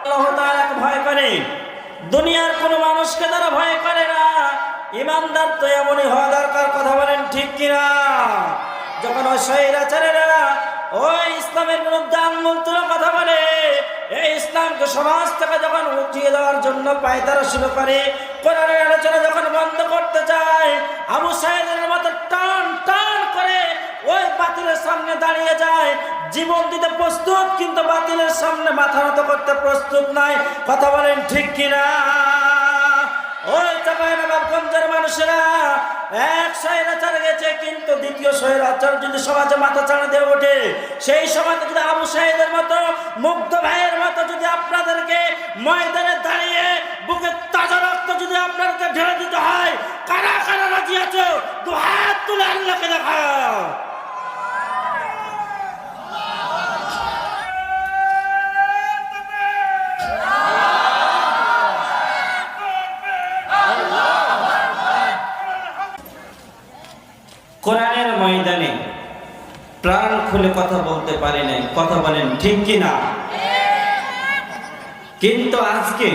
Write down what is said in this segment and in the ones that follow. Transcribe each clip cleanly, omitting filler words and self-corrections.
আল্লাহ তাআলাকে ভয় করে, দুনিয়ার কোনো মানুষকে তারা ভয় করে না। ইমানদার তো এমনই হওয়া দরকার, কথা বলেন ঠিক কিনা? যখন ওই স্বৈরাচারেরা ওই ইসলামের বিরুদ্ধে আঙ্গুল তুলে কথা বলে, এই ইসলামকে সমাজ থেকে যখন উঠিয়ে দেওয়ার জন্য পায়তারা শুরু করে, কোরআনের আলোচনা যখন বন্ধ করতে চায়, আবু সাঈদের মতো টান টান করে ওই বাতিলের সামনে দাঁড়িয়ে যায়, জীবন দিতে প্রস্তুত, কিন্তু বাতিলের সামনে মাথা নত করতে প্রস্তুত নাই। কথা বলেন ঠিক কিনা? ওই চাঁপাইনবাবগঞ্জের মানুষেরা এক স্বৈরাচার গেছে, কিন্তু দ্বিতীয় স্বৈরাচার যদি সমাজে মাথা চাড়া দিয়ে ওঠে, সেই সমাজে যদি আবু সাঈদের মতো, মুগ্ধ ভাইয়ের মতো যদি আপনাদেরকে ময়দানে দাঁড়িয়ে বুকে তাজা রক্ত যদি আপনাদেরকে ঢেলে দিতে হয়, কারা কারা রাজি আছো? দু হাত তুলে আল্লাহকে দেখাও। কোরআনের ময়দানে প্রাণ খুলে কথা বলতে পারি নাই, কথা বলেন ঠিক কিনা? কিন্তু আজকে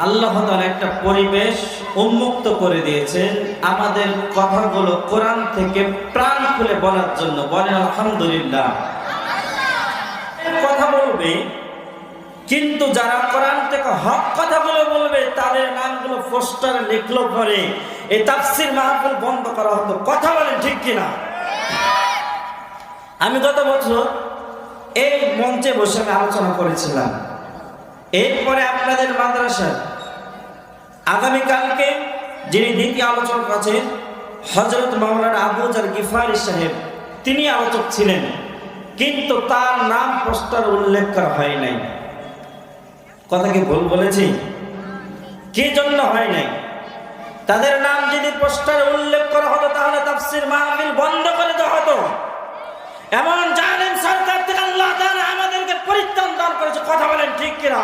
আল্লাহ তাআলা একটা পরিবেশ উন্মুক্ত করে দিয়েছেন আমাদের কথাগুলো কোরআন থেকে প্রাণ খুলে বলার জন্য। বলেন আলহামদুলিল্লাহ। কথা বলবে, কিন্তু যারা কোরআন থেকে হক কথাগুলো বলবে তাদের নামগুলো পোস্টারে লিখলো পরে এই তাফসীর মাহফিল বন্ধ করা হতো। কথা বলেন ঠিক কিনা? আমি গত বছর এই মঞ্চে বসে আমি আলোচনা করেছিলাম। এরপরে আপনাদের মাদ্রাসা আগামীকালকে যিনি দ্বিতীয় আলোচক আছেন হযরত মাওলানা আবু জার গিফারি সাহেব, তিনি আলোচক ছিলেন, কিন্তু তার নাম পোস্টারে উল্লেখ করা হয় নাই। কথা কি ভুল বলেছি? কি জন্য হয় নাই? তাদের নাম যদি পোস্টারে উল্লেখ করা হতো তাহলে তাফসীর মাহফিল বন্ধ করে দেওয়া হতো। এমন জালেম সরকার থেকে আল্লাহ তাআলা আমাদেরকে পরিত্রাণ দান করেছে। কথা বলেন ঠিক কিনা?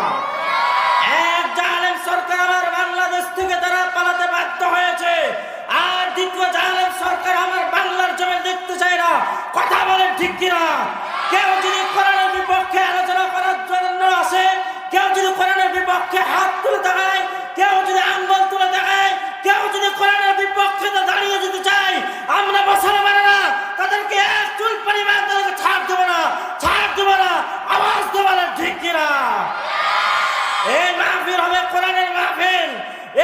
এক জালেম সরকার আমার বাংলাদেশ থেকে তারা পালাতে বাধ্য হয়েছে, আর দ্বিতীয় জালেম সরকার আমার বাংলার জমি দেখতে চায় না। কথা বলেন ঠিক কিনা? কেউ যদি কোরআনের বিপক্ষে আলোচনা করার জন্য আসে, কেউ যদি কোরআনের বিপক্ষে হাত তুলে দেখায়, কেউ যদি আঙ্গুল তুলে দেখায়, কেউ যদি কোরআনের বিপক্ষে দাঁড়িয়ে যেতে চায়, আমরা মুসলমানেরা তাদেরকে এক চুল পরিমাণ তাদেরকে ছাড় দেব না, ছাড় দেব না। আওয়াজ দেবেন ঠিক কিনা? এই মাহফিল হবে কোরআনের মাহফিল,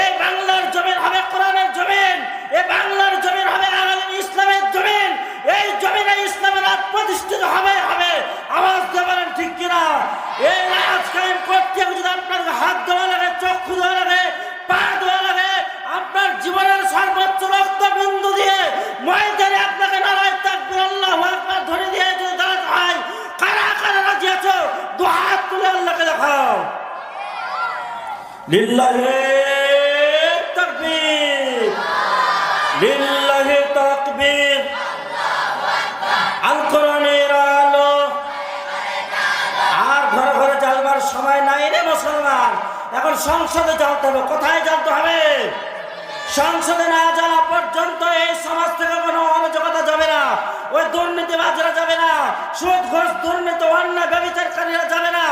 এই বাংলার জমিন হবে কোরআনের জমিন, এই বাংলার জমিন হবে আগামী ইসলামের জমিন, এই জমিনে ইসলামের রাজ প্রতিষ্ঠিত হবে হবে। আওয়াজ দেবেন ঠিক কিনা? এই রাজ কায়েম করতে যদি আপনার হাত দেওয়া লাগে, চক্ষু দেওয়া লাগে, পা দেওয়া লাগে, আপনার জীবনের সর্বোচ্চ রক্তবিন্দু দিয়ে ময়দানে আপনাকে নারায়ে তাকবীর আল্লাহু আকবার ধরে দিয়ে যদি দাঁড়াতে হয়, কারা কারা রাজি আছো? দু হাত তুলে আল্লাহকে দেখাও। লিল্লাহি তাকবীর, লিল্লাহি তাকবীর। আল কোরআনের আলো। আর ঘরে ঘরে জ্বালবার সময় নাই রে মুসলমান, এখন সংসদে জ্বালতে হবে। কোথায় জ্বালতে হবে? সংসদে না জ্বালা পর্যন্ত এই সমাজ থেকে কোনো অরাজকতা যাবে না, ওই দুর্নীতিবাজরা যাবে না, সুদ ঘুষ দুর্নীতি অন্যায় ব্যভিচারকারীরা যাবে না।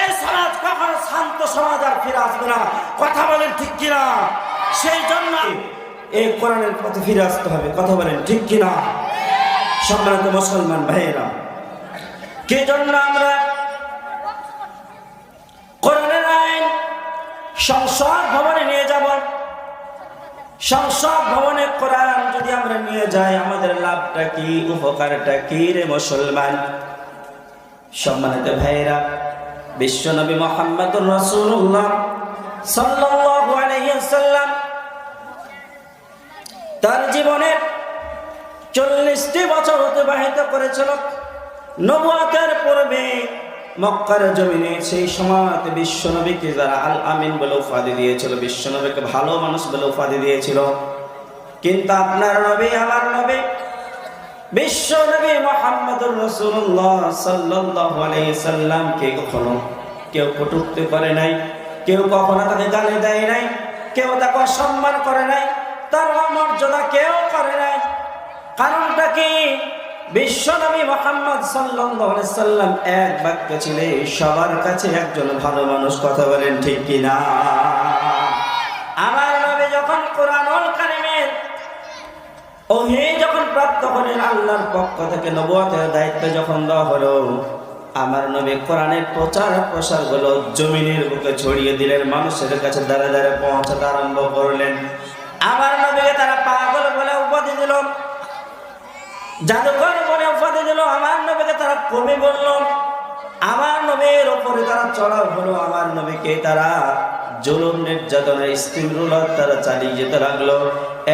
এই সমাজ কখনো শান্ত সমাজ আর ফিরে আসবে না। কথা বলেন ঠিক কিনা? সেই জন্য এই কোরআনের পথে ফিরে আসতে হবে। কথা বলেন ঠিক কিনা? সম্মানিত মুসলমান ভাইয়েরা, কে জন্য আমরা কোরআনের আইন সংসদ ভবনে নিয়ে যাব? সংসদ ভবনে কোরআন যদি আমরা নিয়ে যাই, আমাদের লাভটা কি, উপকারটা কি রে মুসলমান? সম্মানিত ভাইয়েরা, বিশ্বনবী মুহাম্মদুর রাসূলুল্লাহ সাল্লাল্লাহু আলাইহি ওয়াসাল্লাম তার জীবনের 40টি বছর অতিবাহিত করেছিল। নবুয়তের পূর্বে মক্কার জমিনে সেই সময় বিশ্বনবীকে যারা আল আমিন বলে উপাধি দিয়েছিল, বিশ্বনবীকে ভালো মানুষ বলে উপাধি দিয়েছিল। কিন্তু আপনার নবী, আমার নবী, বিশ্বনবী মুহাম্মদুর রাসূলুল্লাহ সাল্লাল্লাহু আলাইহি সাল্লামকে কখনো কেউ কটূক্তি করে নাই, কেউ কখনো তাকে গালি দেয় নাই, কেউ তাকে অসম্মান করে নাই, তার অমর্যাদা কেউ করে নাই। কারণটা কি? বিশ্বনবী মুহাম্মদ সাল্লাল্লাহু আলাইহি সাল্লাম এক বাক্য ছিলেন সবার কাছে একজন ভালো মানুষ। কথা বলেন ঠিক কিনা? আমার নবী যখন কোরআনুল কারীমের ওহী যখন প্রাপ্ত হলেন, আল্লাহর পক্ষ থেকে নবুয়তের দায়িত্ব যখন দেওয়া হলো, আমার নবী কোরআনের প্রচার প্রসার গুলো জমিনের বুকে ছড়িয়ে দিলেন, মানুষের কাছে দ্বারে দ্বারে পৌঁছাতে আরম্ভ করলেন। আমার নবীকে তারা পাগল বলে উপাধি দিল, জাদুকর বলে উপাধি দিল, আমার নবীকে তারা কবি বলল, আমার নবীর উপরে তারা চড়াও হলো, আমার নবীকে তারা জুলুম নির্যাতনের স্ত্রীরুলত তারা চালিয়ে যেতে লাগলো।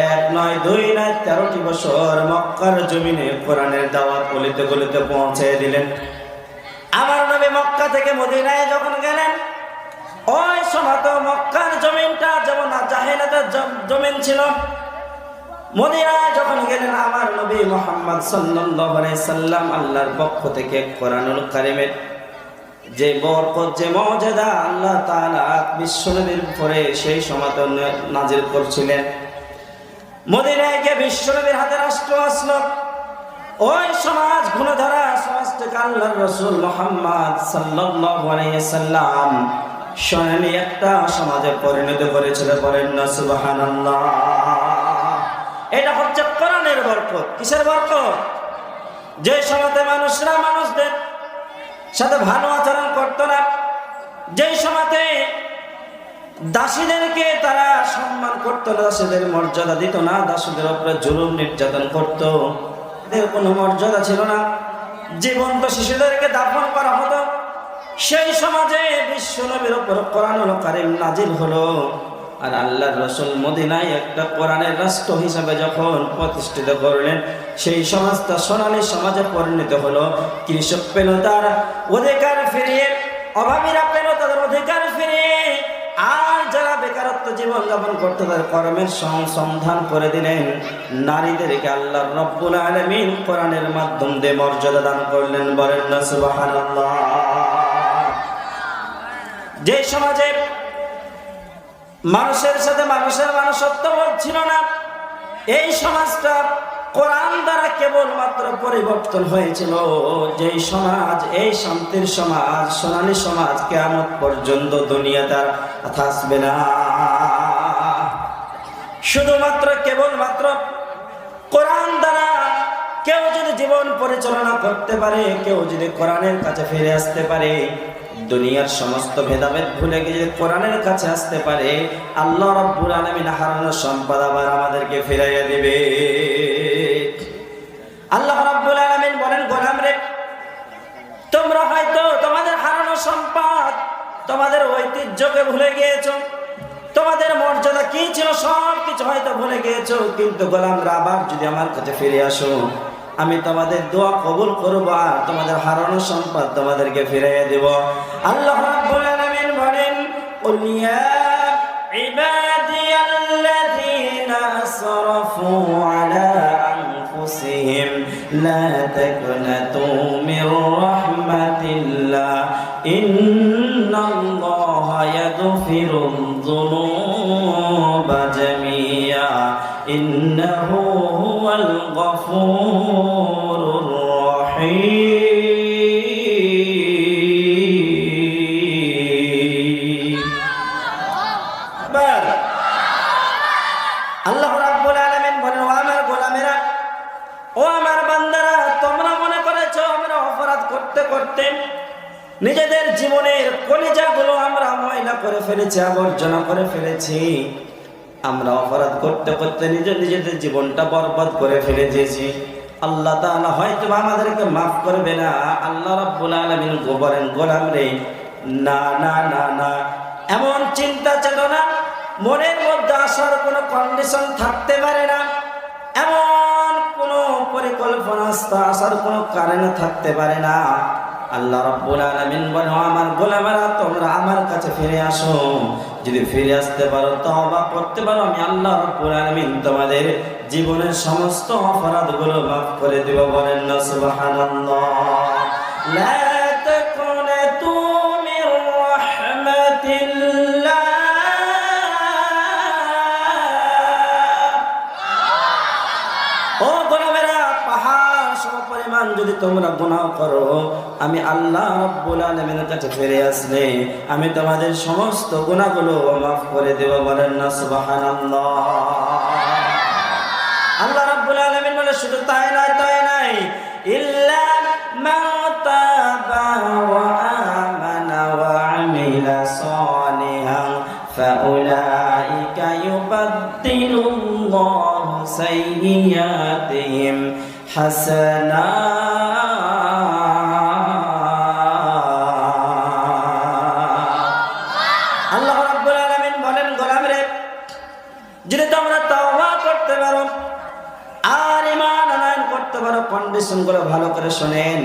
1 নয় 2 নয় 13টি বছর মক্কার জমিনে কোরআনের দাওয়াত গলিতে গলিতে পৌঁছে দিলেন। আমার নবী মক্কা থেকে মদিনায় যখন গেলেন, ওই সময় তো মক্কার জমিনটা যেমন জাহেলাতের জমিন ছিল। মদিনায় যখন গেলেন, আমার নবী মুহাম্মদ সাল্লাল্লাহু আলাইহি সাল্লাম আল্লাহর পক্ষ থেকে কোরআনুল কারীমের যে বরকত, যে মর্যাদা আল্লাহ তাআলা বিশ্বনবীর উপরে সেই সময় নাজিল করছিলেন। মদিনায় গিয়ে বিশ্বনবীর হাতে রাষ্ট্র আসলো। ওই সমাজ গুণধারা সমাজ থেকে আল্লাহর রাসূল মুহাম্মদ সাল্লাল্লাহু আলাইহি সাল্লাম সোনালী একটা সমাজে পরিণত করেছিল। বলেন না সুবহানাল্লাহ। এটা হচ্ছে কোরআনের বরকত। কিসের বরকত? যে সমাজে মানুষরা মানুষদের সাথে ভালো আচরণ করতো না, যেই সমাজে দাসীদেরকে তারা সম্মান করতো না, দাসীদের মর্যাদা দিত না, দাসীদের উপরে জুলুম নির্যাতন করত, এদের কোনো মর্যাদা ছিল না, জীবন্ত শিশুদেরকে দাফন করা হতো, সেই সমাজে বিশ্বনবীর উপর কোরআনুল কারীম নাজিল হলো। আর আল্লাহর রাসূল মদিনায় একটা কোরআনের রাষ্ট্র হিসাবে যখন প্রতিষ্ঠিত করলেন, সেই সমাজটা সোনালী সমাজে পরিণত হলো। কৃষক পেল তার অধিকার ফিরিয়ে, অভাবীরা পেল তাদের অধিকার ফিরিয়ে, আর যারা বেকারত্ব জীবন যাপন করতে তাদের কর্মের সন্ধান করে দিলেন। নারীদেরকে আল্লাহ রব্বুল আলামিন কোরআনের মাধ্যম দিয়ে মর্যাদা দান করলেন। বলেন না সুবহানাল্লাহ। যে সমাজে মানুষের সাথে মানুষের মানুষত্ব ছিল না, এই সমাজটা কোরআন দ্বারা কেবলমাত্র পরিবর্তন হয়েছিল। যেই সমাজ, এই শান্তির সমাজ, সোনালী সমাজ কিয়ামত পর্যন্ত দুনিয়াতে আর থাকবে না। শুধুমাত্র কেবলমাত্র কোরআন দ্বারা কেউ যদি জীবন পরিচালনা করতে পারে, কেউ যদি কোরআনের কাছে ফিরে আসতে পারে, দুনিয়ার সমস্ত ভেদাভেদ ভুলে গিয়ে যদি কোরআনের কাছে আসতে পারে, আল্লাহ রাব্বুল আলামিন হারানো সম্পদ আবার আমাদেরকে ফিরাইয়া দিবে। আল্লাহ রাব্বুল আলামিন বলেন, গোলাম রে, তোমরা হয়তো তোমাদের হারানো সম্পদ, তোমাদের ঐতিহ্যকে ভুলে গিয়েছো, তোমাদের মর্যাদা কি ছিল সব কিছু হয়তো ভুলে গিয়েছো, কিন্তু গোলামরা আবার যদি আমার কাছে ফিরে আসো, আমি তোমাদের দোয়া কবুল করব, আর তোমাদের হারানো সম্পদ তোমাদেরকে ফিরিয়ে দেব। আল্লাহ রাব্বুল আলামিন বলেন, কুল ইয়া ইবাদিয়াল্লাযীনা আসরাফু আলা আনফুসিহিম লা তাকনাতু মির রাহমাতিল্লাহ ইন্নাল্লাহা ইয়াগফিরুয যুনুবা জামিআ ইন্নাহু হুয়াল গফুরুর রহিম। আল্লাহ রাব্বুল আলামিন বলেন, ও আমার গোলামেরা, ও আমার বান্দারা, তোমরা মনে করেছো আমরা অপরাধ করতে করতে নিজেদের জীবনের কলিজাগুলো আমরা ময়লা করে ফেলেছি, আবর্জনা করে ফেলেছি, আমরা অপরাধ করতে করতে নিজেদের জীবনটা বরবাদ করে ফেলে দিয়েছি। আল্লাহ তাআলা হয়তো আমাদেরকে মাফ করবে না। আল্লাহ রাব্বুল আলামিন বলেন, গোলাম রে, না না না না, এমন চিন্তা চেতনা মনের মধ্যে আসার কোনো কন্ডিশন থাকতে পারে না, এমন কোনো পরিকল্পনা আসার কোনো কারণ থাকতে পারে না। আল্লাহ রাব্বুল আলামিন বলেন, আমার গোলামেরা, তোমরা আমার কাছে ফিরে আসো, যদি ফিরে আসতে পারো, তওবা করতে পারো, আমি আল্লাহ রাব্বুল আলামিন তোমাদের জীবনের সমস্ত অপরাধগুলো মাফ করে দেব। বলেন না সুবহানাল্লাহ। লা তাকুনাতু মির রাহমাতিল্লাহ। ও গোলামেরা, পাহাড় সমপরিমাণ পরিমাণ যদি তোমরা গুনাহ করো, আমি আল্লাহ রাব্বুল আলামিনের কাছে ফিরে আসলে আমি তোমাদের সমস্ত গুনাহগুলো মাফ করে দেব। বলেন না সুবহানাল্লাহ। আল্লাহ রাব্বুল আলামিন বলে শুধু তাই নাই, ইল্লা মান তাবা ওয়া আমানা ওয়া আমিলা সালিহান ফাউলাইকা ইউবাদদিলুল্লাহু সাইয়্যাতিহিম হাসানাত। আল্লাহ রাব্বুল আলামিন বলেন, গোলামরে যদি তোমরা তাওবা করতে পারো আর ঈমান আনয়ন করতে পারো, কন্ডিশনগুলো ভালো করে শুনেন।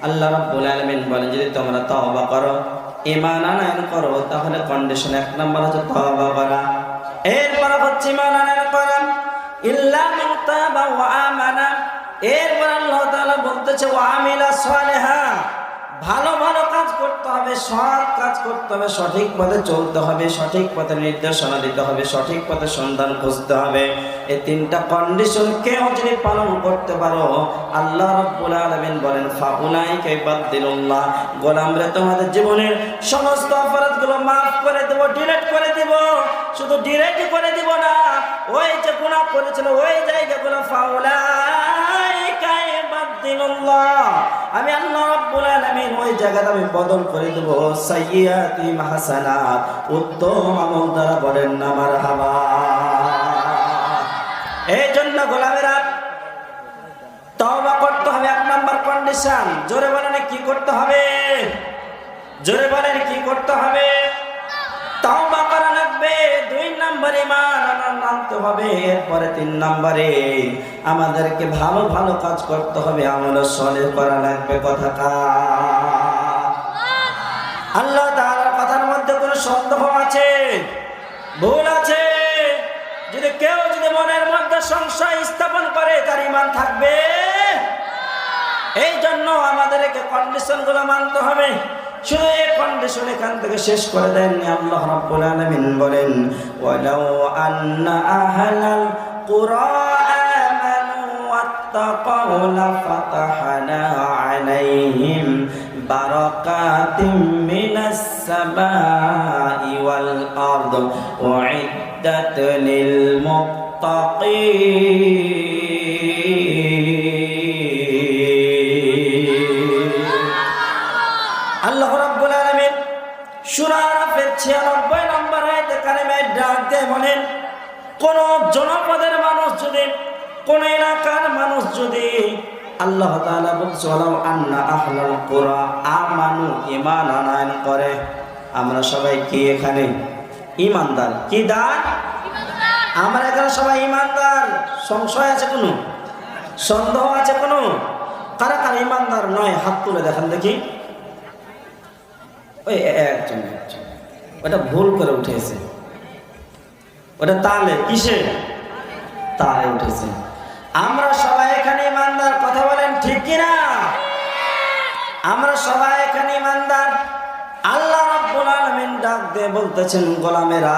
আল্লাহ রাব্বুল আলামিন বলেন যদি তোমরা তাওবা করো, ঈমান আনয়ন করো, তাহলে কন্ডিশন এক নাম্বার হচ্ছে তাওবা করা। এরপর হচ্ছে ঈমান আনয়ন করা, ইল্লা মান তাবা ওয়া আমানা। এরপর আল্লাহ তাআলা বলতেছে ওয়া আমিলা সালিহা, ভালো ভালো কাজ করতে হবে, সৎ কাজ করতে হবে, সঠিক পথে চলতে হবে, সঠিক পথে নির্দেশনা দিতে হবে, সঠিক পথে সন্ধান খুঁজতে হবে। এই তিনটা কন্ডিশন কেউ যদি পালন করতে পারো, আল্লাহ রাব্বুল আলামিন বলেন ফাউলাইকা ইউবাদদিলুল্লাহ, গোলামরে তোমাদের জীবনের সমস্ত অপরাধগুলো মাফ করে দেব, ডিলিট করে দেব। শুধু ডিলিট করে দেব না, ওই যে গুনাহ করেছিল ওই জায়গাগুলো ফাউলাইকা ইউবাদদিলুল্লাহ, আমি আল্লাহ রাব্বুল আলামিন ওই জায়গাটা আমি বদল করে দেব সাইয়্যাতি হাসানাত, উত্তম আমল দ্বারা। বলেন না মারহাবা। এই জন্য গোলামেরা তওবা করতে হবে, এক নাম্বার কন্ডিশন। জোরে বলেন কি করতে হবে? জোরে বলেন কি করতে হবে? তওবা করা লাগবে। দুই নম্বরে ঈমান আনতে হবে। এরপরে তিন নম্বরে আমাদেরকে ভালো ভালো কাজ করতে হবে, আমল সালেহ করা লাগবে। কথা আল্লাহ তাআলার কথার মধ্যে কোনো সন্দেহ আছে, ভুল আছে? যদি কেউ যদি মনের মধ্যে সংশয় স্থাপন করে, তার ঈমান থাকবে? এই জন্য আমাদেরকে কন্ডিশন গুলো মানতে হবে। শুধু এই কন্ডিশন এখান থেকে শেষ করে দেননি। আল্লাহ রাব্বুল আলামিন বলেন ওয়ালাউ আন্না আহলাল কুরা আমানু ওয়াত্তাকাউ লাফাতাহনা আলাইহিম বারাকাতিম মিনাস সামাই ওয়াল আরদ উইদ্দাত লিল মুত্তাকিন। আল্লাহ রাব্বুল আলামিন সূরা আরাফের 96 নম্বর আয়াতে কারিমায় ডাক দিয়ে বলেন, কোন জনপদের মানুষ যদি, কোন এলাকার মানুষ যদি, আল্লাহ তাআলা বলছে ওয়ালাউ আন্না আহলাল কুরা আমানু, ঈমান আনয়ন করে। আমরা সবাই কি এখানে ঈমানদার? কি দান? আমরা এখানে সবাই ঈমানদার। সংশয় আছে কোনো? সন্দেহ আছে কোনো? কারা কারা ঈমানদার নয় হাত তুলে দেখেন দেখি। ওই একজন ওটা ভুল করে উঠেছে, ওটা তালে, কিসে তালে উঠেছে। আমরা সবাই এখানে ঈমানদার, কথা বলেন ঠিক কিনা? আমরা সবাই এখানে ঈমানদার। আল্লাহ রাব্বুল আলামিন ডাক দিয়ে বলতেছেন, গোলামেরা,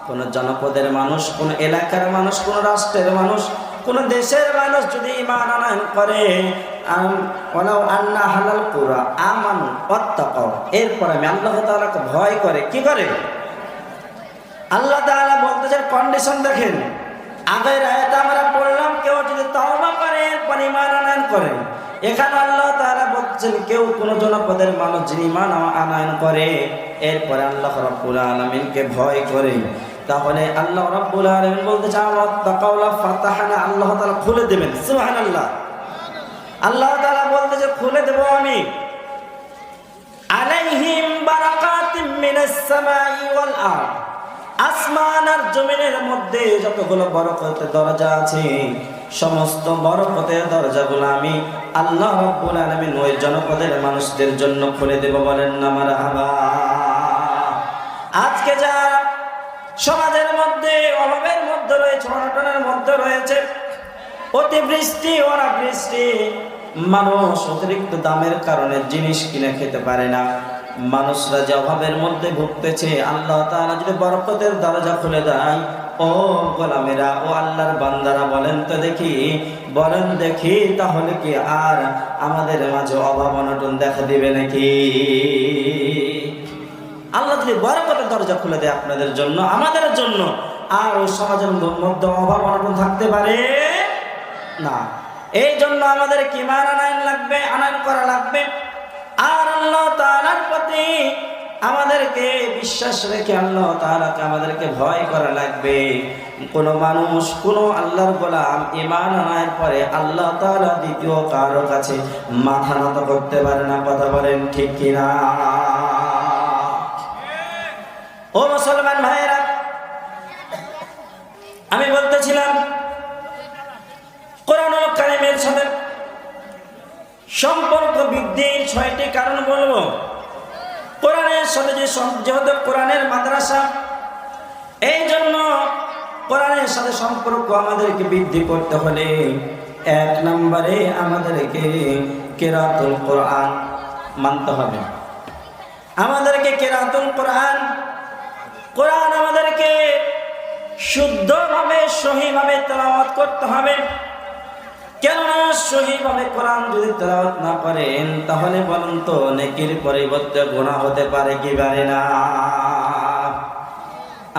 কোন জনপদের মানুষ, কোন এলাকার মানুষ, কোন রাষ্ট্রের মানুষ, কোন দেশের মানুষ যদি ঈমান আনয়ন করে, ওয়ালাউ আন্না আহলাল কুরা আমানু ওয়াত্তাকাউ, এরপর আমি আল্লাহ তাআলাকে ভয় করে, কি করে? আল্লাহ তাআলা বলতেছেন কন্ডিশন দেখেন। আগের আয়াতে আমরা পড়লাম কেউ যদি তওবা করে এরপর ঈমান আনয়ন করে। এখানে আল্লাহ তাআলা বলছেন কেউ কোন জনপদের মানুষ যিনি ঈমান আনয়ন করে, এরপরে আল্লাহ রাব্বুল আলামিনকে ভয় করে, তাহলে আল্লাহ রাব্বুল আলামিন বলতেছে ওয়াত্তাকাউ লাফাতাহনা, আল্লাহ তাআলা খুলে দেবেন। সুবহানাল্লাহ। আল্লাহ তাআলা বলতেছে খুলে দেব আমি, আলাইহিম বারাকাতিম মিনাস সামাই ওয়াল আরদ, আসমান আর জমিনের মধ্যে যতগুলো বরকতের দরজা আছে, সমস্ত বরকতের দরজাগুলো আমি আল্লাহ রাব্বুল আলামিন ওই জনপদের মানুষদের জন্য খুলে দেব। বলেন না মারহাবা। আজকে যা সমাজের মধ্যে অভাবের মধ্যে রয়েছে, অনটনের মধ্যে রয়েছে, অতিবৃষ্টি অনাবৃষ্টি, মানুষ অতিরিক্ত দামের কারণে জিনিস কিনে খেতে পারে না, মানুষরা যে অভাবের মধ্যে ভুগতেছে, আল্লাহ তাআলা যদি বরকতের দরজা খুলে দেয়, ও গোলামেরা, ও আল্লাহর বান্দারা, বলেন দেখি তাহলে কি আর আমাদের মাঝে অভাব অনটন দেখা দিবে নাকি? আল্লাহ যদি বরকতের দরজা খুলে দেয় আপনাদের জন্য, আমাদের জন্য, আর ওই সমাজের মধ্যে অভাব অনটন থাকতে পারে না। এই জন্য আমাদেরকে ঈমান আনায়ন করা লাগবে। আর আল্লাহ তাআলার প্রতি আমাদেরকে বিশ্বাস রেখে আল্লাহ তাআলাকে আমাদেরকে ভয় করা লাগবে। কোন মানুষ, কোন আল্লাহর গোলাম ঈমান আনার পরে আল্লাহ তাআলা দ্বিতীয় কারো কাছে মাথা নত করতে পারে না। কথা বলেন ঠিক কিনা? ও মুসলমান ভাইয়েরা, আমি বলতেছিলাম কোরআনুল কারীমের সাথে সম্পর্ক বৃদ্ধির 6টি কারণ বলবো। কোরআনের সাথে যেহেতু কোরআনের মাদ্রাসা, এই জন্য কোরআনের সাথে সম্পর্ক আমাদেরকে বৃদ্ধি করতে হলে 1 নম্বরে আমাদেরকে কিরাতুল কোরআন মানতে হবে। আমাদেরকে কিরাতুল কোরআন আমাদেরকে শুদ্ধভাবে সহিভাবে তেলাওয়াত করতে হবে। কেননা সহিভাবে কোরআন যদি তেলাওয়াত না করেন তাহলে বলুন তো নেকির পরিবর্তে গুনাহ হতে পারে কি পারে না?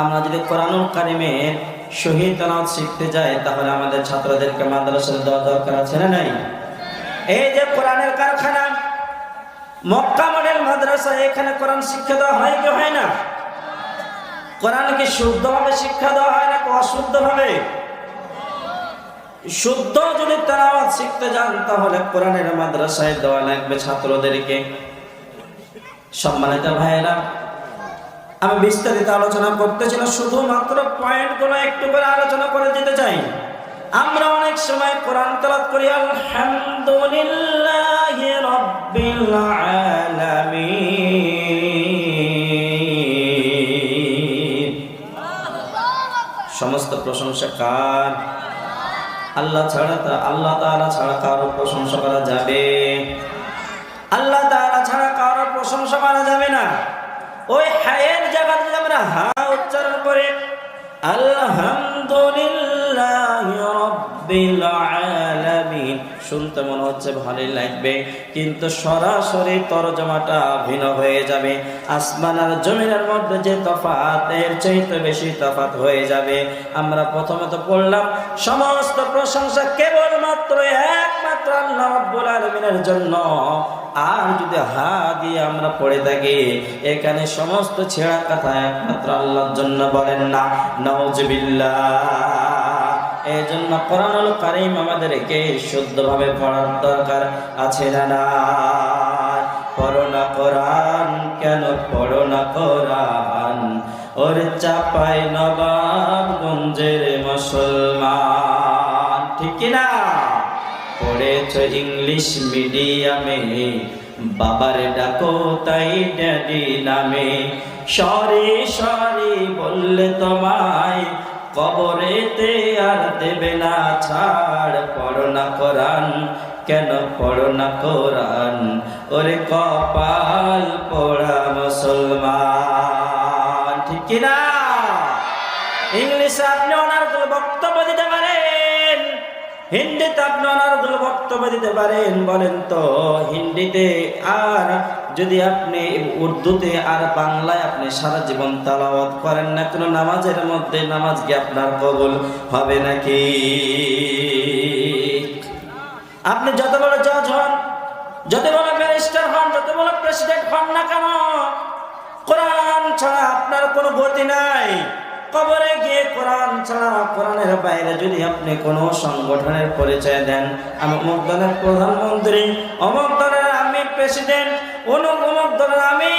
আমরা যদি কোরআনুল কারীমের সহি তেলাওয়াত শিখতে যাই তাহলে আমাদের ছাত্রদেরকে মাদ্রাসায় দেওয়া দরকার আছে না নাই? এই যে কোরআনের কারখানা মক্কা মডেল মাদ্রাসা, এখানে কোরআন শিক্ষা দেওয়া হয় কি হয় না? কোরআনকে শুদ্ধভাবে শিক্ষা দেওয়া হয় না অশুদ্ধভাবে? শুদ্ধ যদি তেলাওয়াত শিখতে যান তাহলে কোরআনের মাদ্রাসায় দেওয়া লাগবে ছাত্রদেরকে। সম্মানিত ভাইয়েরা, আমি বিস্তারিত আলোচনা করতেছি না, শুধুমাত্র পয়েন্টগুলো একটু করে আলোচনা করে দিতে চাই। আমরা অনেক সময় কোরআন তেলাওয়াত করি আলহামদুলিল্লাহি রাব্বিল আলামিন। সমস্ত প্রশংসা কার? আল্লাহ তাআলা ছাড়া কারো প্রশংসা করা যাবে? আল্লাহ তাআলা ছাড়া কারো প্রশংসা করা যাবে না। ওই হায়ের জায়গাতে আমরা হা উচ্চারণ করে আলহামদুলিল্লাহি রাব্বিল আলামিন শুনতে মনে হচ্ছে ভালোই লাগবে, কিন্তু সরাসরি তরজমাটা ভিন্ন হয়ে যাবে। আসমান আর জমিনের মধ্যে যে তফাৎ, এর চাইতে বেশি তফাৎ হয়ে যাবে। আমরা প্রথমত পড়লাম সমস্ত প্রশংসা কেবলমাত্র একমাত্র আল্লাহ রাব্বুল আলামিনের জন্য। আর যদি হা দিয়ে আমরা পড়ে থাকি, এখানে সমস্ত ছেঁড়া কথা একমাত্র আল্লাহর জন্য বলেন না, নাউজুবিল্লাহ। এই জন্য কোরআনুল কারীম আমাদেরকে শুদ্ধভাবে পড়ার দরকার আছে না? পড়ো না কোরআন, কেন পড়ো না কোরআন? ওর চাপাই নবাবগঞ্জের মুসলমান, ঠিক কিনা? পড়েছ ইংলিশ মিডিয়ামে, বাবার ডাকো তাই ড্যাডি নামে। সরি সরি বললে তোমায় কবরেতে আর দেবে না ছাড়। পড়ো না কোরআন, কেন পড়ো না কোরআন? ওরে কপাল পোড়া মুসলমান, ঠিক কিনা? ইংলিশে আপনি অনার্গল বক্তব্য দিতে পারেন, হিন্দিতে আপনি অনার্গল বক্তব্য দিতে পারেন। বলেন তো হিন্দিতে আর যদি আপনি উর্দুতে আর বাংলায় আপনি সারা জীবন তেলাওয়াত করেন না কেন, নামাজের মধ্যে নামাজ কি আপনার কবুল হবে নাকি? আপনি যত বড় জজ হন, যত বড় ব্যারিস্টার হন, যত বড় প্রেসিডেন্ট হন না কেন, কোরআন ছাড়া আপনার কোনো গতি নাই। কবরে গিয়ে কোরআন ছাড়া, কোরআনের বাইরে যদি আপনি কোনো সংগঠনের পরিচয় দেন, আমি অমুক দলের প্রধানমন্ত্রী, অমুক দলের আমি প্রেসিডেন্ট, অমুক দলের আমি,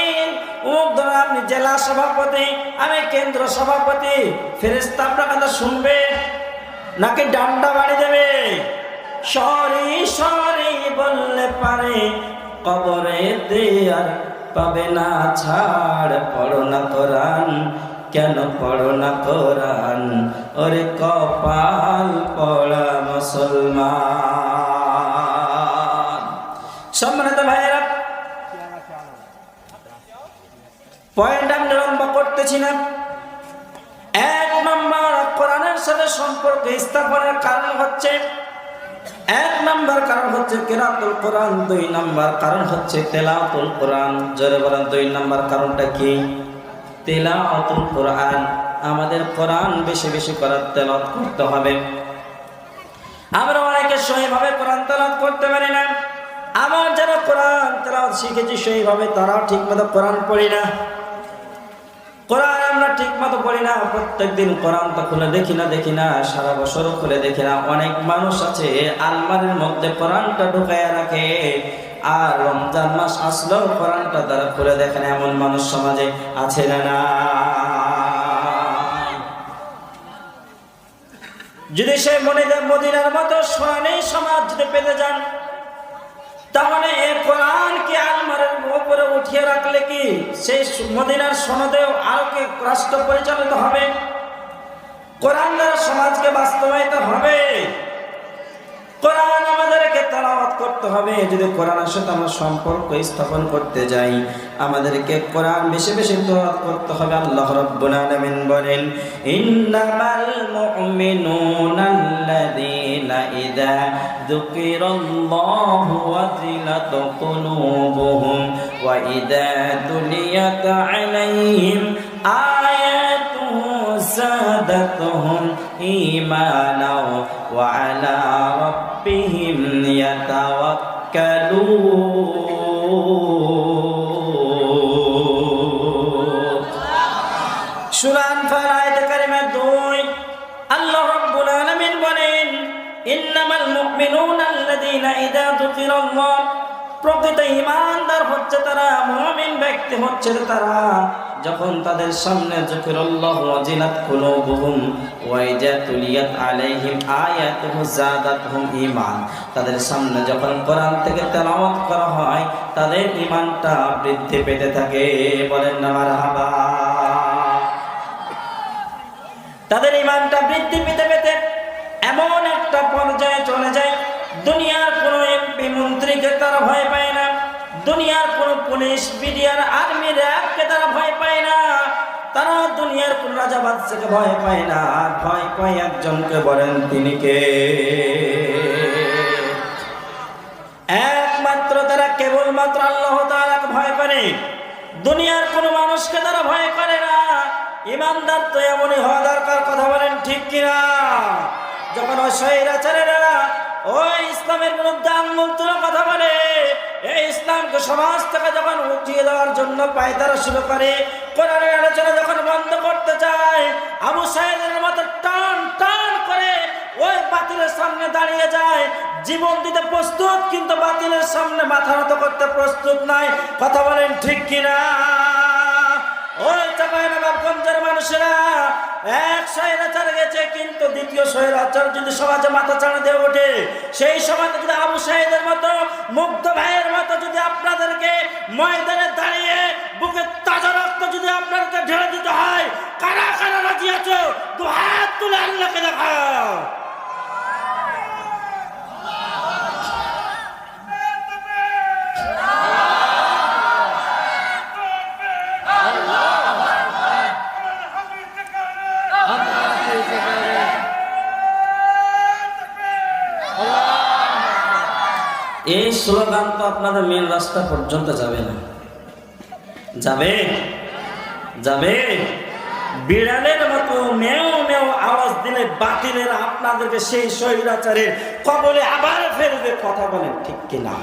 অমুক দলের আপনি জেলা সভাপতি, আমি কেন্দ্র সভাপতি, ফেরেশতা আপনার কথা শুনবে নাকি ডান্ডা বাড়ি দেবে? সরি সরি বললে পারে কবরে আর পাবে না ছাড়। পড়ো না কোরআন, কেন পড়ো না কোরআন? ওরে কপাল পড়া মুসলমান। সম্মানিত ভাইয়েরা, পয়েন্ট আমি লম্বা করতেছি না। 1 নম্বর সাথে সম্পর্ক স্থাপনের কারণ হচ্ছে, এক নাম্বার কারণ হচ্ছে কিরাতুল কোরআন, দুই নাম্বার কারণ হচ্ছে তেলাওয়াতুল কোরআন। জোরে বলেন, দুই নাম্বার কারণটা কি? তেলাওয়াতুল কোরআন। আমাদের কোরআন বেশি বেশি করে তেলাওয়াত করতে হবে। আমরা অনেকে সহিভাবে কোরআন তেলাওয়াত করতে পারি না। আবার যারা কোরআন তেলাওয়াত শিখেছি সহিভাবে, তারাও ঠিকমতো কোরআন পড়ি না। কোরআন আমরা ঠিক মতো পড়ি না। প্রত্যেকদিন কোরআন তো খুলে দেখি না, সারা বছরও খুলে দেখি না। অনেক মানুষ আছে আলমারির মধ্যে কোরআনটা ঢুকাইয়া রাখে, আর রমজান মাস আসলেও কোরআনটা তারা খুলে দেখে না। এমন মানুষ সমাজে আছে না? যদি সে মদিনার মতো সোনালী সমাজ যদি পেতে যান, তাহলে এই কোরআনকে আলমারির উপরে উঠিয়ে রাখলে কি সেই মদিনার সনদেও আরো কি রাষ্ট্র পরিচালিত হবে? কোরআন দ্বারা সমাজকে বাস্তবায়িত হবে। কোরআন আমাদেরকে তেলাওয়াত করতে হবে। যদি কোরআনের সাথে আমরা সম্পর্ক স্থাপন করতে যাই, আমাদেরকে কোরআন বেশি বেশি তেলাওয়াত করতে হবে। আল্লাহ রাব্বুল আলামিন বলেন, ইন্নামাল মুমিনুনা আল্লাযীনা ইযা যুকিরাল্লাহু ওয়াজিলাত কুলুবুহুম ওয়া ইযা তুলিয়াত আলাইহিম আয়াতুহু زادتهم إيمانا وعلى ربهم يتوكلون। সূরা আনফাল আয়াত কারিমা 2 আল্লাহ রাব্বুল আলামিন বলেন, ইন্নামাল মুমিনুনা আল্লাযীনা ইযা যুকিরাল্লাহ, প্রকৃত ঈমানদার হচ্ছে তারা, মুমিন ব্যক্তি হচ্ছে তারা, যখন তাদের সামনে যিকরুল্লাহ ওয়াজিলাত কুলুবুহুম ওয়া ইযা তুলিয়াত আলাইহিম আয়াতুহু যাদাতহুম ঈমান, তাদের সামনে যখন কোরআন থেকে তেলাওয়াত করা হয় তাদের ঈমানটা বৃদ্ধি পেতে থাকে। বলেন না মারহাবা। তাদের ঈমানটা বৃদ্ধি পেতে পেতে এমন একটা পর্যায়ে চলে যায়, দুনিয়ার কোনো এমপি মন্ত্রীকে তারা ভয় পায় না, দুনিয়ার কোন পুলিশ বিডিআর আর্মি র্যাবকে তারা ভয় পায় না, তারা দুনিয়ার কোন রাজা বাদশাকে ভয় পায় না। আর ভয় পায় একজনকে, বলেন তিনি কে? একমাত্র তারা কেবলমাত্র আল্লাহ তাআলাকে ভয় করে। দুনিয়ার কোন মানুষকে তারা ভয় করে না। ঈমানদার তো এমনই হওয়া দরকার। কথা বলেন ঠিক কিনা? যখন স্বৈরাচারেরা ওই ইসলামের বিরুদ্ধে আঙ্গুল তুলে কথা বলে, এই ইসলামকে সমাজ থেকে যখন উঠিয়ে দেওয়ার জন্য পায়তারা শুরু করে, কোরআনের আলোচনা যখন বন্ধ করতে চায়, আবু সাঈদের মতো টান টান করে ওই বাতিলের সামনে দাঁড়িয়ে যায়, জীবন দিতে প্রস্তুত, কিন্তু বাতিলের সামনে মাথা নত করতে প্রস্তুত নাই। কথা বলেন ঠিক কিনা? ওই চাঁপাইনবাবগঞ্জের মানুষেরা এক স্বৈরাচার গেছে, কিন্তু দ্বিতীয় স্বৈরাচার যদি সমাজে মাথা চাড়া দিয়ে ওঠে, সেই সমাজে যদি আবু সাঈদের মতো, মুগ্ধ ভাইয়ের মতো যদি আপনাদেরকে ময়দানে দাঁড়িয়ে বুকে তাজা রক্ত যদি আপনাদেরকে ঢেলে দিতে হয়, কারা কারা রাজি আছো? দু হাত তুলে আল্লাহকে দেখাও। এই স্লোগান তো আপনাদের মেন রাস্তা পর্যন্ত যাবে না। যাবে? যাবে? বিড়ালের মতো মেও মেও আওয়াজ দিলে বাতিলের আপনাদেরকে সেই স্বৈরাচারের কবলে আবার ফেলবে। কথা বলেন ঠিক কিনা?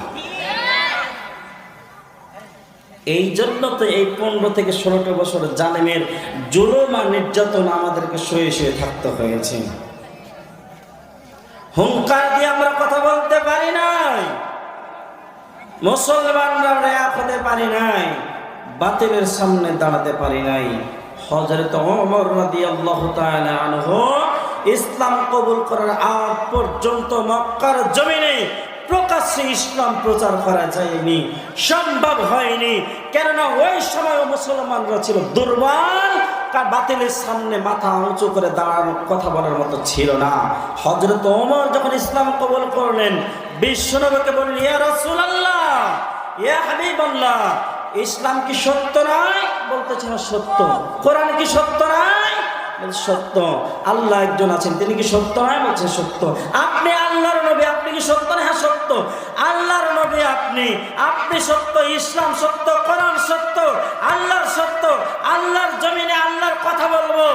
এই জন্য তো এই 15 থেকে 16 বছর জালেমের জুলুম আর নির্যাতন আমাদেরকে সয়ে সয়ে থাকতে হয়েছে। হুঙ্কার দিয়ে আমরা কথা বলতে পারি নাই, মুসলমানরা রেয়াত হতে পারি নাই, বাতিলের সামনে দাঁড়াতে পারি নাই। হযরত ওমর রাদিয়াল্লাহু তাআলা আনহু ইসলাম কবুল করার আগ পর্যন্ত মক্কার জমিনে প্রকাশ্যে ইসলাম প্রচার করা যায়নি, সম্ভব হয়নি। কেননা ওই সময় মুসলমানরা ছিল দুর্বল, কার বাতিলের সামনে মাথা উঁচু করে দাঁড়ানোর কথা বলার মতো ছিল না। হযরত ওমর যখন ইসলাম কবুল করলেন, বিশ্বনবীকে বললেন, ইয়া রাসূলুল্লাহ, ইয়া হাবিবাল্লাহ, ইসলাম কি সত্য নয়? বলতেছেন সত্য। কোরআন কি সত্য নয়? সত্য। আল্লাহ একজন আছেন, তিনি কি সত্য নয়? বলছে সত্য। আপনি আল্লাহর নবী, আপনি কি সত্য না? হ্যাঁ সত্য। আল্লাহর নবী আপনি সত্য, ইসলাম সত্য, কোরআন সত্য, আল্লাহর সত্য। আল্লাহর জমিনে আল্লাহর কথা বলবো,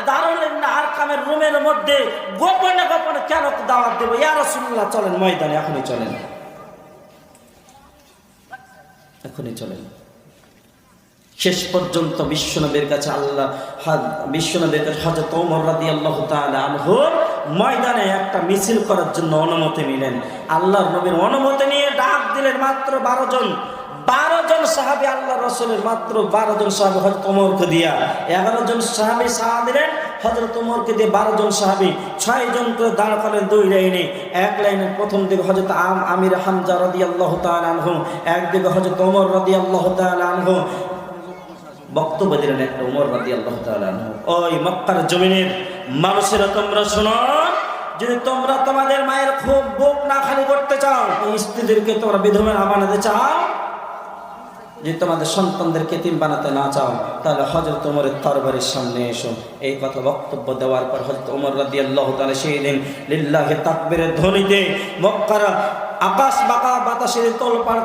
দারুল আরকামের রুমের মধ্যে গোপনে গোপনে কেন দাওয়াত দেবো? ইয়া রাসূলুল্লাহ চলেন ময়দানে, এখনই চলেন, এখনই চলেন। শেষ পর্যন্ত বিশ্বনবীর কাছে বিশ্বনবীর কাছে হযরত ওমর রাদিয়াল্লাহু তাআলা আনহু ময়দানে একটা মিছিল করার জন্য অনুমতি নিলেন। আল্লাহর নবীর অনুমতি নিয়ে ডাক দিলেন মাত্র 12 জন সাহাবী, আল্লাহ রাসূলের মাত্র 12 জন সাহাবী হযরত ওমরকে দিয়া, 11 জন সাহাবী সাড়া দিলেন হযরত ওমরকে দিয়ে, 12 জন সাহাবী 6 জন করে দাঁড় করেন 2 লাইনে। এক লাইনের প্রথম দিকে হযরত আমির হামজা রাদিয়াল্লাহু তাআলা আনহু, একদিকে হযরত ওমর রাদিয়াল্লাহু তাআলা আনহু বক্তব্য দিলেন একটা ওমর রাদিয়াল্লাহু তাআলা আনহু। ওই মক্কার জমিনের মানুষেরা তোমরা শোনো, যদি তোমরা তোমাদের মায়ের খুব বুক না খালি করতে চাও, স্ত্রীদেরকে তোমরা বিধবা না বানাতে চাও, যদি তোমাদের সন্তানদেরকে এতিম বানাতে না চাও, তাহলে হযরত ওমরের তরবারির সামনে এসো। এই কথা বক্তব্য দেওয়ার পর হযরত ওমর রাদিয়াল্লাহু তাআলা সেই দিন লিল্লাহি তাকবীরের ধ্বনিতে মক্কার আকাশ বাঁকা বাতাসের তোলপাড়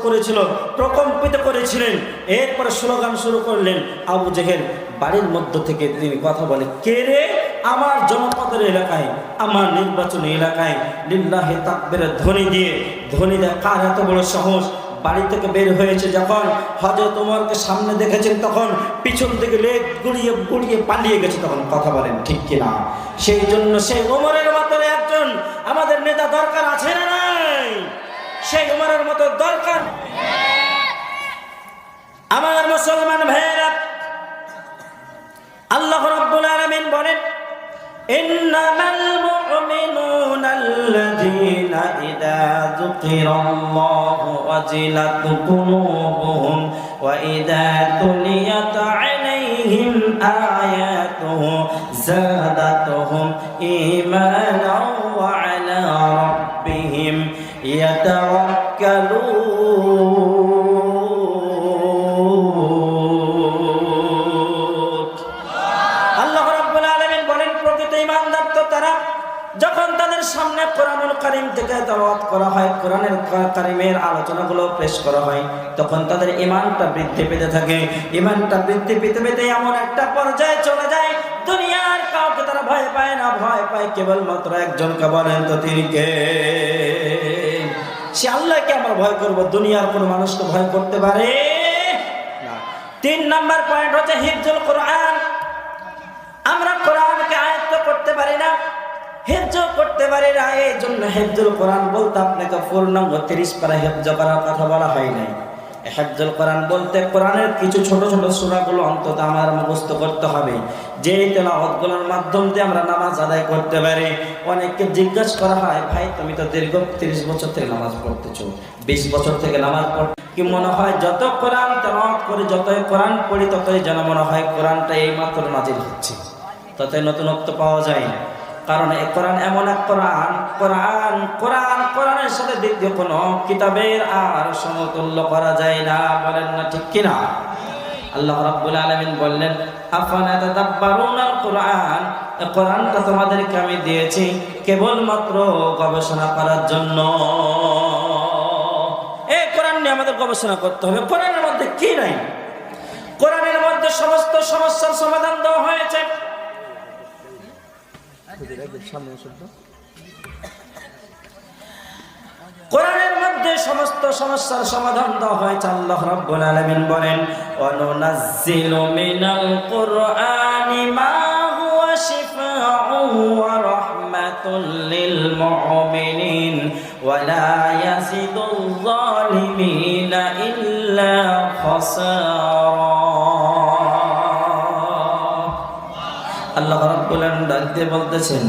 করেছিল, প্রকম্পিত করেছিলেন। এরপরে স্লোগান শুরু করলেন। আবু জেহেল বাড়ির মধ্য থেকে তিনি কথা বলে, কে রে? আমার জনপদের এলাকায়, আমার নির্বাচনী এলাকায় লিল্লাহি তাকবীরের ধ্বনি দিয়ে কার এত বড় সাহস? বাড়ি থেকে বের হয়েছে যখন হযরত ওমরকে সামনে দেখেছেন, তখন পিছন থেকে লেগ গুড়িয়ে গুড়িয়ে পালিয়ে গেছে। তখন কথা বলেন ঠিক কিনা? সেই জন্য সেই ওমরের মতো একজন আমাদের নেতা দরকার আছে না নাই? সেই ওমরের মতো দরকার। আমার মুসলমান ভাইয়েরা, আল্লাহ রাব্বুল আলামিন বলেন, ইন্নামাল মুমিনুনা আল্লাযীনা ইযা যুকিরাল্লাহু ওয়াজিলাত কুলুবুহুম ওয়া ইযা তুলিয়াত আলাইহিম আয়াতুহু যাদাতুহুম ঈমানাও ওয়া আলা রাব্বিহিম ইয়াতাওয়াক্কালুন। যখন তাদের সামনে কোরআনুল কারীম থেকে তেলাওয়াত করা হয়, কোরআনের কারীমের আলোচনাগুলো পেশ করা হয়, তখন তাদের ঈমানটা বৃদ্ধি পেতে থাকে। ঈমানটা বৃদ্ধি পেতে পেতে এমন একটা পর্যায়ে চলে যায়, দুনিয়ার কাউকে তারা ভয় পায় না, ভয় পায় কেবলমাত্র একজনকে। বলেন তো তিনি কে? সে আল্লাহকে আমরা ভয় করব, দুনিয়ার কোনো মানুষকে ভয় করতে পারে না। 3 নাম্বার পয়েন্ট হচ্ছে হিফজুল কোরআন। আমরা কোরআনকে আয়ত্ত করতে পারি না, হেফজ করতে পারি না। এই জন্য হেফজুল কোরআন বলতে আপনাকে পূর্ণাঙ্গ 30 পারা হেফজ করার কথা বলা হয় নাই। হেফজুল কোরআন বলতে কোরআনের কিছু ছোট ছোট সূরাগুলো অন্তত আমার মুখস্থ করতে হবে, যে তেলাওয়াতগুলোর মাধ্যম দিয়ে আমরা নামাজ আদায় করতে পারি। অনেককে জিজ্ঞাসা করা হয়, ভাই তুমি তো দীর্ঘ 30 বছর থেকে নামাজ পড়তেছো, 20 বছর থেকে নামাজ পড়, কি মনে হয় যত কোরআন তেলাওয়াত করি, যতই কোরআন পড়ি, ততই যেন মনে হয় কোরআনটা এইমাত্র নাজিল হচ্ছে, ততই নতুনত্ব পাওয়া যায়। কারণ এই কোরআন এমন এক কোরআনের সাথে দ্বিতীয় কোনো কিতাবের আর সমতুল্য করা যায় না। বলেন না ঠিক কিনা? আল্লাহ রাব্বুল আলামিন বললেন, আফালা তাদাব্বারুনাল কোরআন, এই কোরআনটা তোমাদেরকে আমি দিয়েছি কেবলমাত্র গবেষণা করার জন্য। এই কোরআন নিয়ে আমাদের গবেষণা করতে হবে। কোরআনের মধ্যে কি নাই? কোরআনের মধ্যে সমস্ত সমস্যার সমাধান দেওয়া হয়েছে। কোরআনের মধ্যে সমস্ত সমস্যার সমাধান দেওয়া হয়েছে। আল্লাহ রাব্বুল আলামিন বলেন, ওয়া নুনাজ্জিলু মিনাল কুরআনি মা হুয়া শিফাউন ওয়া রাহমাতুল লিল মুমিনিন ওয়া লা ইয়াজিদুল যালিমিনা ইল্লা খাসারা। আল্লাহ রাব্বুল আলামিন ডাকতে বলতেছেন,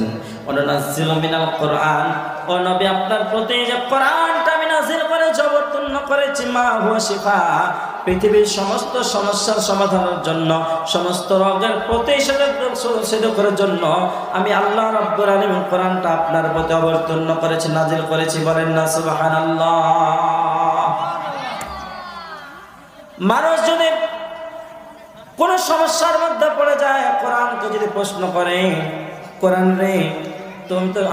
ওয়ানাজ্জিলু মিনাল কোরআন, ও নবী আপনার প্রতি যে কোরআনটা আমি নাযিল করেছি, অবতীর্ণ করেছি, মা হুয়া শিফা, পৃথিবীর সমস্ত সমস্যার সমাধানের জন্য, সমস্ত রোগের প্রতিষেধকের জন্য আমি আল্লাহ রাব্বুল আলামিন কোরআনটা আপনার প্রতি অবতীর্ণ করেছি, নাযিল করেছি। বলেন না সুবহানাল্লাহ। মানুষ যদি কোন সমস্যার মধ্যে পড়ে যায়, কোরআনকে আমাকে যদি প্রশ্ন করে, কোরআন রে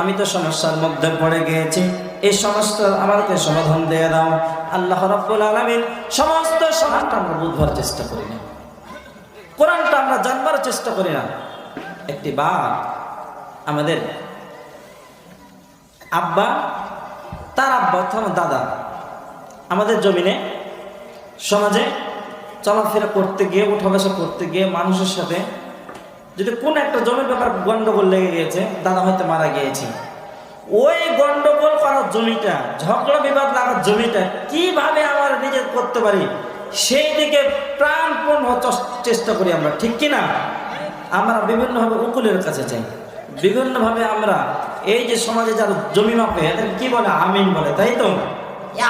আমি তো সমস্যার মধ্যে পড়ে গিয়েছি, এই সমস্যা আমাকে সমাধান দিয়ে দাও। আল্লাহ রাব্বুল আলামিন সমস্ত সমাধানটা আমরা বুঝবার চেষ্টা করি না, কোরআনটা আমরা জানবার চেষ্টা করি না। একটি বার আমাদের আব্বা, তার আব্বা অথবা দাদা আমাদের জমিনে সমাজে চলাফেরা করতে গিয়ে, উঠা বসা করতে গিয়ে মানুষের সাথে যদি কোন একটা জমির ব্যাপার গন্ডগোল লেগে গিয়েছে, দাদা হয়তো মারা গিয়েছে, ওই গন্ডগোল করার জমিটা, ঝগড়া বিবাদ লাগার জমিটা কিভাবে আমরা নিজে করতে পারি সেই দিকে প্রাণপণ চেষ্টা করি আমরা, ঠিক কিনা? আমরা বিভিন্নভাবে উকিলের কাছে যাই, বিভিন্নভাবে আমরা এই যে সমাজে যারা জমি মাপে এদের কি বলে, আমিন বলে, তাই তো?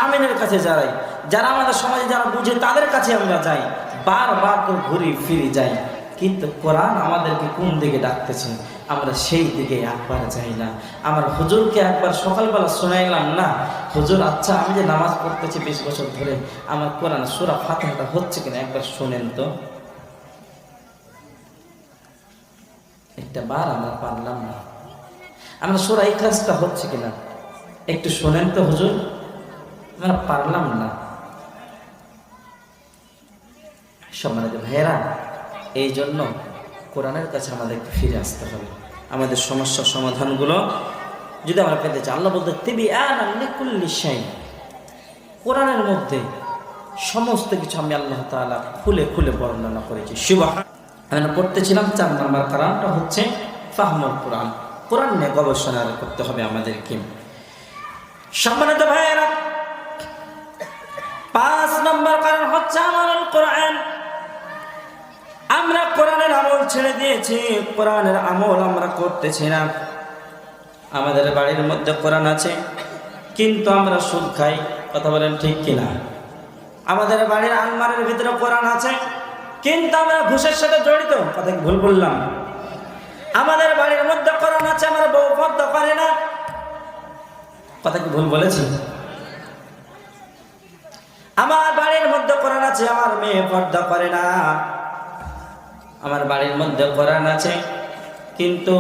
আমিনের কাছে যারাই, যারা আমাদের সমাজে যারা বুঝে তাদের কাছে আমরা যাই, বারবার তো ঘুরি ফিরি যাই, কিন্তু কোরআন আমাদেরকে কোন দিকে ডাকতেছে আমরা সেই দিকে একবার যাই না। আমার হুজুরকে একবার সকালবেলা শোনাইলাম না, হুজুর আচ্ছা আমি যে নামাজ পড়তেছি 20 বছর ধরে, আমার কোরআন সূরা ফাতিহাটা হচ্ছে কিনা একবার শোনেন তো। একটা বার আমরা পারলাম না। আমরা সূরা ইখলাসটা হচ্ছে কিনা একটু শোনেন তো হুজুর, আমরা পারলাম না। সম্মানিত ভাইয়েরা, এই জন্য কোরআনের কাছে আমাদেরকে ফিরে আসতে হবে। আমাদের সমস্যার সমাধানগুলো যদি আমরা পেতে চাই, আল্লাহ বলতে তিবিয়ানান লিকুল্লি শাই, কোরআনের মধ্যে সমস্ত কিছু আমি আল্লাহ তাআলা খুলে খুলে বর্ণনা করেছি। সুবহান, আমরা পড়তেছিলাম 4 নম্বর কারণটা হচ্ছে ফাহমুল কোরআন, কোরআন নিয়ে গবেষণা করতে হবে আমাদেরকে। সম্মানিত ভাইয়েরা, 5 নম্বর কারণ হচ্ছে আমানুল কোরআন। আমরা কোরআনের আমল ছেড়ে দিয়েছি, কোরআনের আমল আমরা করতেছি না। আমাদের বাড়ির মধ্যে কোরআন আছে কিন্তু আমরা সুদ খাই, কথা বলেন ঠিক কিনা? আমাদের বাড়ির আলমারির ভিতরে কোরআন আছে কিন্তু আমরা ঘুষের সাথে জড়িত, কথা কি ভুল বললাম? আমাদের বাড়ির মধ্যে কোরআন আছে, আমরা বউ পর্দা করে না, কথা কি ভুল বলেছি? আমার বাড়ির মধ্যে কোরআন আছে, আমার মেয়ে পর্দা করে না। আমার বাড়ির মধ্যে কোরআন আছে কিন্তু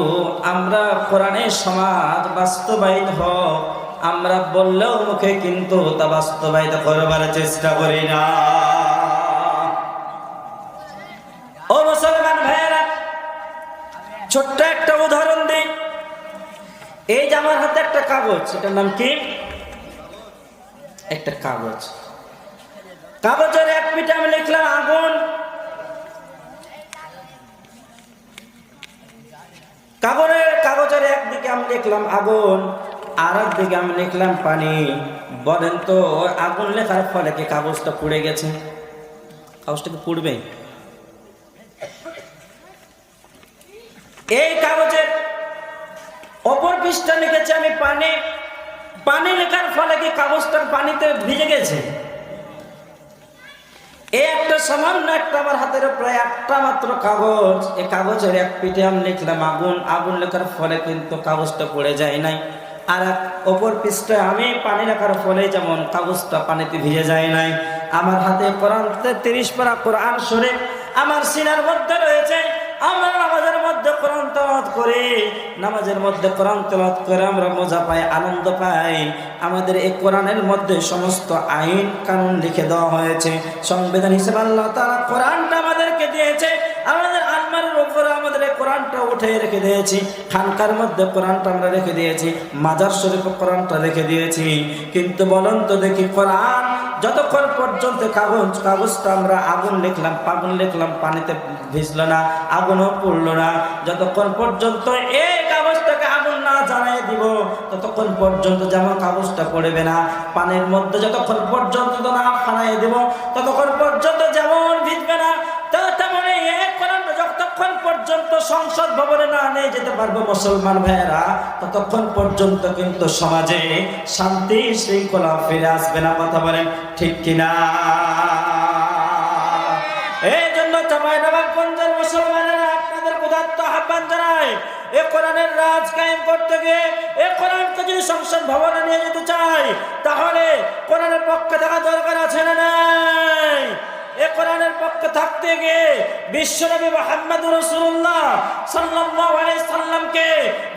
আমরা কোরআনের সমাজ বাস্তবায়িত হোক আমরা বললেও মুখে কিন্তু তা বাস্তবায়িত করবার চেষ্টা করি না। ও মুসলমান ভাইয়েরা, ছোট্ট একটা উদাহরণ দিই। এই যে আমার হাতে একটা কাগজ, এটার নাম কি? একটা কাগজ। কাগজের এক পিঠে আমি লিখলাম আগুন, কাগজের একদিকে আমি লিখলাম আগুন, আর একদিকে আমি লিখলাম পানি। বলেন তো আগুন লেখার ফলে কি কাগজটা পুড়ে গেছে? কাগজটা কি পুড়বে? এই কাগজের অপর পৃষ্ঠা লিখেছি আমি পানি, পানি লেখার ফলে কি কাগজটা পানিতে ভিজে গেছে? এই একটা সামান্য একটা আমার হাতের প্রায় একটা মাত্র কাগজ, এই কাগজের এক পিঠে আমি লিখলাম আগুন, আগুন লেখার ফলে কিন্তু কাগজটা পড়ে যায় নাই। আর অপর পৃষ্ঠায় আমি পানি লেখার ফলে যেমন কাগজটা পানিতে ভিজে যায় নাই। আমার হাতে কোরআন 30 পারা কোরআন শরীফ আমার সিনার মধ্যে রয়েছে। আমরা নামাজের মধ্যে কোরআন তেলাওয়াত করি, নামাজের মধ্যে কোরআন তেলাওয়াত করে আমরা মজা পাই, আনন্দ পাই। আমাদের এই কোরআনের মধ্যে সমস্ত আইন কানুন লিখে দেওয়া হয়েছে, সংবিধান হিসেবে আল্লাহ তাআলা কোরআনটা আমাদেরকে দিয়েছে। আমাদের আলমারির উপরে আমাদের এই কোরআনটা উঠে রেখে দিয়েছি, খানকার মধ্যে কোরআনটা আমরা রেখে দিয়েছি, মাজার শরীফে কোরআনটা রেখে দিয়েছি। কিন্তু বলুন তো দেখি, কোরআন যতক্ষণ পর্যন্ত কাগজটা আমরা আগুন লিখলাম পানিতে ভিজলো না, আগুনও পড়লো না, যতক্ষণ পর্যন্ত এই কাগজটাকে আগুন না জানাই দিব ততক্ষণ পর্যন্ত যেমন কাগজটা পড়বে না। পানির মধ্যে যতক্ষণ পর্যন্ত না ফানাই দিব ততক্ষণ পর্যন্ত যেমন ভিজবে না। তেমনি এই কোরআনটা যতক্ষণ পর্যন্ত সংসদ ভবনে না নিয়ে যেতে পারবো মুসলমান ভাইয়েরা, ততক্ষণ পর্যন্ত কিন্তু সমাজে শান্তি শৃঙ্খলা ফিরে আসবে না, কথা বলেন ঠিক কিনা? এই জন্য চাঁপাইনবাবগঞ্জের মুসলমানেরা আপনাদের উদাত্ত আহ্বান জানায়, এ কোরআনের রাজ কায়েম করতে গিয়ে এ কোরআনকে যদি সংসদ ভবনে নিয়ে যেতে চাই তাহলে কোরআনের পক্ষে থাকা দরকার আছে না নাই? এ কোরআনের পক্ষে থাকতে গিয়ে বিশ্বনবী মুহাম্মদুর রাসূলুল্লাহ সাল্লাল্লাহু আলাইহি সাল্লামকে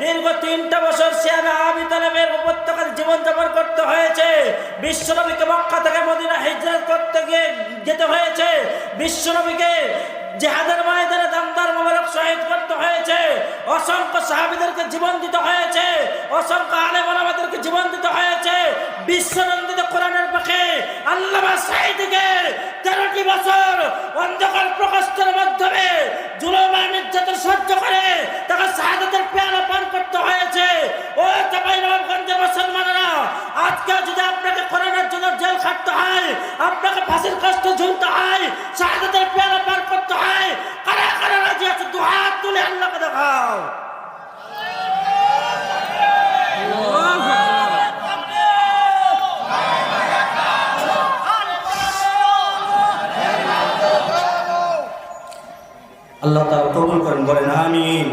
দীর্ঘ 3টা বছর সিয়ামে আবি তালেবের উপত্যকায় জীবনযাপন করতে হয়েছে। বিশ্বনবীকে মক্কা থেকে মদিনা হিজরত করতে গিয়ে যেতে হয়েছে। বিশ্বনবীকে জিহাদের ময়দানে দমদার মোবারক শহীদ করতে হয়েছে। অসংখ্য সাহাবীদেরকে জীবন দিতে হয়েছে। অসংখ্য আলেম ওলামাদেরকে জীবন দিতে হয়েছে। বিশ্বনন্দিত কোরআনের পক্ষে আল্লামা সাঈদীকে 13টি বছর অন্ধকার প্রকোষ্ঠের মাধ্যমে জুলুম আর নির্যাতন সহ্য করে তাকে শাহাদাতের পেয়ালা পান করতে হয়েছে। ও চাঁপাইনবাবগঞ্জের মুসলমানেরা, আজকে যদি আপনাকে কোরআনের জন্য জেল খাটতে হয়, আপনাকে ফাঁসির কষ্ট ঝুলতে হয়, শাহাদাতের পেয়ালা পান করতে হয়, কারা কারা রাজি আছে দুহাত তুলে আল্লাহকে দেখাও। আল্লাহ তাআলা কবুল করেন, বলেন আমিন,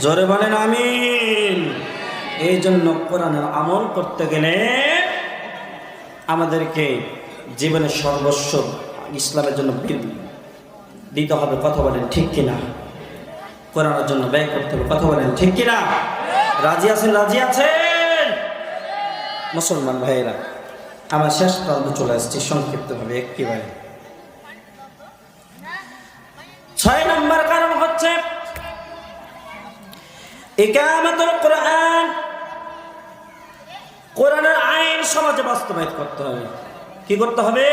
জোরে বলেন আমিন। এই জন্য কোরআনের আমল করতে গেলে আমাদেরকে জীবনের সর্বস্ব ইসলামের জন্য দিতে হবে, কথা বলেন ঠিক কিনা? কোরআনের জন্য ব্যয় করতে হবে, কথা বলেন ঠিক কিনা? রাজি আছেন? রাজি আছেন মুসলমান ভাইয়েরা? আমার শেষ প্রান্ত চলে আসছে সংক্ষিপ্তভাবে একেবারে। 6 নম্বর কারণ হচ্ছে ইকামাতুল কোরআন। কোরআনের আইন সমাজে বাস্তবায়ন করতে হবে। কি করতে হবে?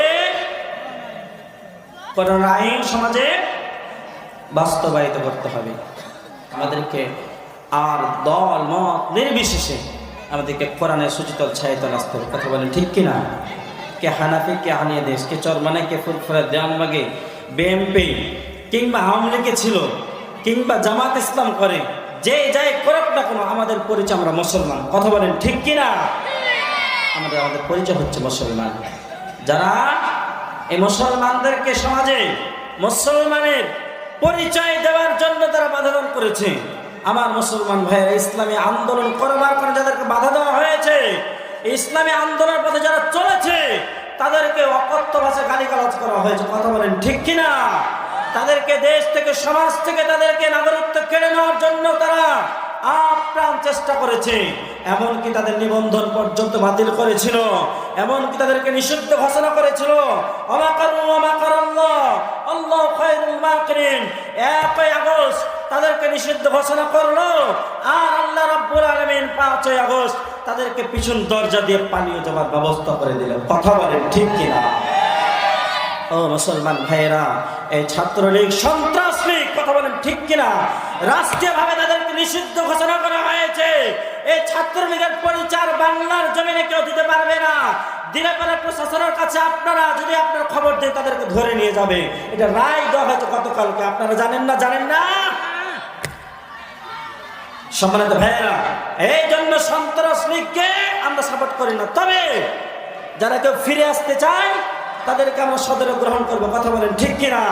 কোরআনের আইন সমাজে বাস্তবায়িত করতে হবে। আমাদেরকে আর দল মত নির্বিশেষে আমাদেরকে কোরআনের সুচিতল ছায়াতলে আসতে হবে, কথা বলেন ঠিক কিনা? কে হানাফি, কে হানিয়া দেশ, কে চরমানে, কে ফুরফুরা দেওয়ানবাগে, বিএনপি কিংবা আওয়ামী লীগে ছিল, কিংবা জামাত ইসলাম করে, যে যাই করুক না কোনো, আমাদের পরিচয় আমরা মুসলমান, কথা বলেন ঠিক কিনা? আমাদের পরিচয় হচ্ছে মুসলমান। যারা এই মুসলমানদেরকে সমাজে মুসলমানের পরিচয় দেওয়ার জন্য তারা বাধা দান করেছে, আমার মুসলমান ভাইয়েরা, ইসলামী আন্দোলন করবার কারণে যাদেরকে বাধা দেওয়া হয়েছে, ইসলামী আন্দোলনের পথে যারা চলেছে, তাদেরকে অকথ্য ভাষায় গালিগালাজ করা হয়েছে, কথা বলেন ঠিক কিনা? তাদেরকে দেশ থেকে, সমাজ থেকে তাদেরকে নাগরিকত্ব কেড়ে নেওয়ার জন্য তারা আপ্রাণ চেষ্টা করেছে। এমনকি তাদের নিবন্ধন পর্যন্ত বাতিল করেছিল, এমনকি তাদেরকে নিষিদ্ধ ঘোষণা করেছিল। আল্লাহু খায়রুল মাকিরিন। 1 আগস্ট তাদেরকে নিষিদ্ধ ঘোষণা করলো, আর আল্লাহ রাব্বুল আলামিন 5 আগস্ট তাদেরকে পিছন দরজা দিয়ে পালিয়ে যাওয়ার ব্যবস্থা করে দিলেন, কথা বলেন ঠিক কিনা? ও মুসলমান ভাইয়েরা, এই ছাত্রলীগ সন্ত্রাস লীগ, কথা বলেন ঠিক কিনা? রাষ্ট্রীয়ভাবে তাদেরকে নিষিদ্ধ ঘোষণা করা হয়েছে। এই ছাত্রলীগের পরিচয় বাংলার জমিনে কেউ দিতে পারবে না। দিলে পরে প্রশাসনের কাছে আপনারা যদি আপনার খবর দেন, তাদেরকে ধরে নিয়ে যাবে। এটা রায় দেওয়া হয়েছে গতকালকে, আপনারা জানেন না? জানেন না সম্মানিত ভাইয়েরা? এই জন্য সন্ত্রাস লীগকে আমরা সাপোর্ট করি না। তবে যারা কেউ ফিরে আসতে চায় তাদেরকে আমরা সদরে গ্রহণ করবো, কথা বলেন ঠিক কিনা?